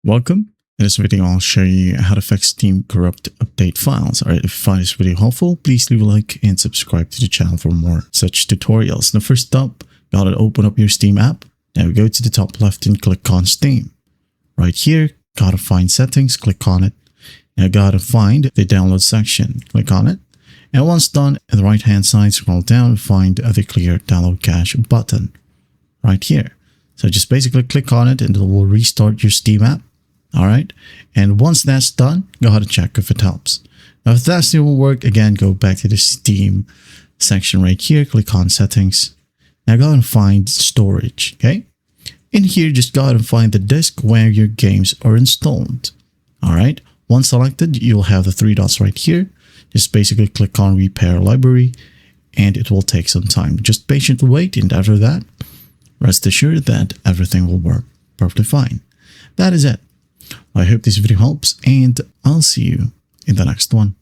Welcome. In this video, I'll show you how to fix Steam corrupt update files. Alright, if you find this video helpful, please leave a like and subscribe to the channel for more such tutorials. Now, first up, gotta open up your Steam app. Now go to the top left and click on Steam. Right here, gotta find settings, click on it. Now gotta find the download section, click on it. And once done, at the right hand side, scroll down and find the clear download cache button right here. So just basically click on it and it will restart your Steam app. All right. And once that's done, go ahead and check if it helps. Now, if that still won't work, again, go back to the Steam section right here. Click on settings. Now go and find storage. Okay. In here, just go ahead and find the disk where your games are installed. All right. Once selected, you'll have the three dots right here. Just basically click on repair library and it will take some time. Just patiently wait. And after that, rest assured that everything will work perfectly fine. That is it. I hope this video helps and I'll see you in the next one.